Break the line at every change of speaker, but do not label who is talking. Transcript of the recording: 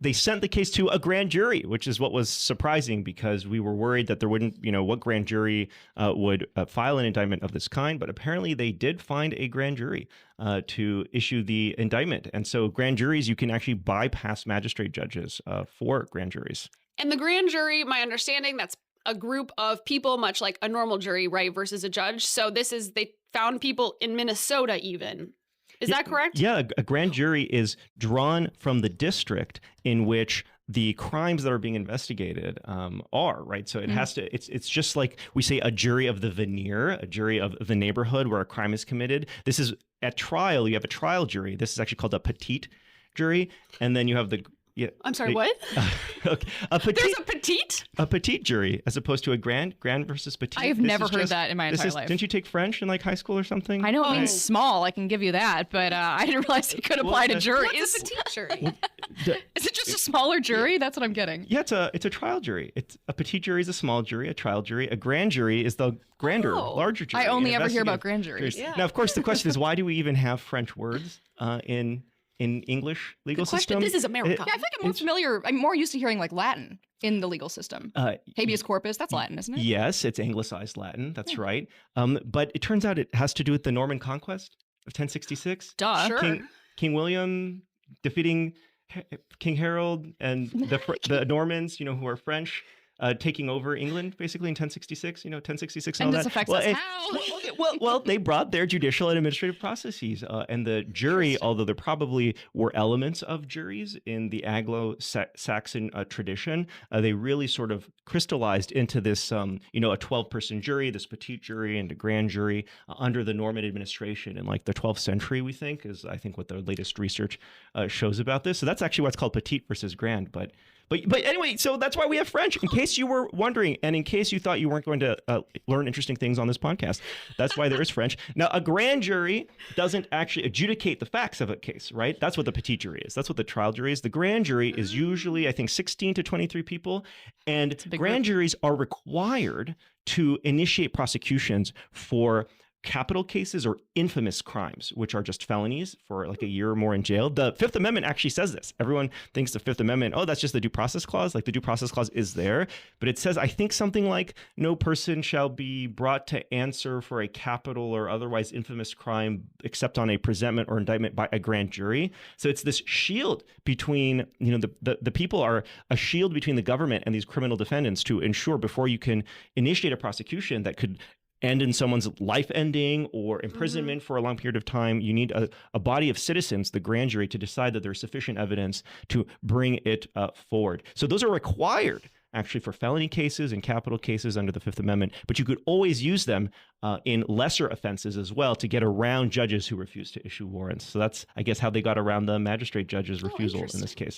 they sent the case to a grand jury, which is what was surprising because we were worried that there wouldn't, what grand jury would file an indictment of this kind. But apparently they did find a grand jury to issue the indictment. And so grand juries, you can actually bypass magistrate judges for grand juries.
And the grand jury, my understanding, that's a group of people, much like a normal jury, right, versus a judge. So they found people in Minnesota even. Is that correct?
Yeah, a grand jury is drawn from the district in which the crimes that are being investigated are, right? So it has to, it's just like we say a jury of the veneer, a jury of the neighborhood where a crime is committed. This is at trial, you have a trial jury. This is actually called a petite jury. And then you have the... Yeah,
I'm sorry, what?
Okay.
There's a petite?
A petite jury, as opposed to a grand versus petite.
I have never heard that in my entire life.
Didn't you take French in like high school or something?
I know it means small, I can give you that, but I didn't realize it could apply to juries.
What's a petite jury?
Is it just a smaller jury? That's what I'm getting.
Yeah, it's a trial jury. A petite jury is a small jury, a trial jury. A grand jury is the grander, larger jury.
I only ever hear about grand juries.
Yeah.
Now, of course, the question is, why do we even have French words in English legal system?
This is America.
Yeah, I think I'm more familiar. I'm more used to hearing like Latin in the legal system. Habeas corpus, that's Latin, isn't it?
Yes, it's anglicized Latin. That's right. But it turns out it has to do with the Norman Conquest of 1066.
Duh.
Sure.
King William defeating King Harold and the Normans, who are French, taking over England basically in 1066. 1066 and all
this
that.
affects us how?
Well, they brought their judicial and administrative processes, and the jury, although there probably were elements of juries in the Anglo-Saxon tradition, they really sort of crystallized into this, a 12-person jury, this petite jury, and a grand jury under the Norman administration in like the 12th century. We think is what the latest research shows about this. So that's actually what's called petite versus grand, But anyway, so that's why we have French, in case you were wondering, and in case you thought you weren't going to learn interesting things on this podcast. That's why there is French. Now, a grand jury doesn't actually adjudicate the facts of a case, right? That's what the petite jury is. That's what the trial jury is. The grand jury is usually, I think, 16 to 23 people, and grand juries are required to initiate prosecutions for capital cases or infamous crimes, which are just felonies for like a year or more in jail. The Fifth Amendment actually says this. Everyone thinks the Fifth Amendment, that's just the due process clause. Like the due process clause is there, but it says, I think something like no person shall be brought to answer for a capital or otherwise infamous crime except on a presentment or indictment by a grand jury. So it's this shield between, the people are a shield between the government and these criminal defendants to ensure before you can initiate a prosecution that could end in someone's life ending or imprisonment for a long period of time, you need a body of citizens, the grand jury, to decide that there's sufficient evidence to bring it forward. So those are required actually for felony cases and capital cases under the Fifth Amendment, but you could always use them in lesser offenses as well to get around judges who refuse to issue warrants. So that's, I guess, how they got around the magistrate judge's refusal in this case.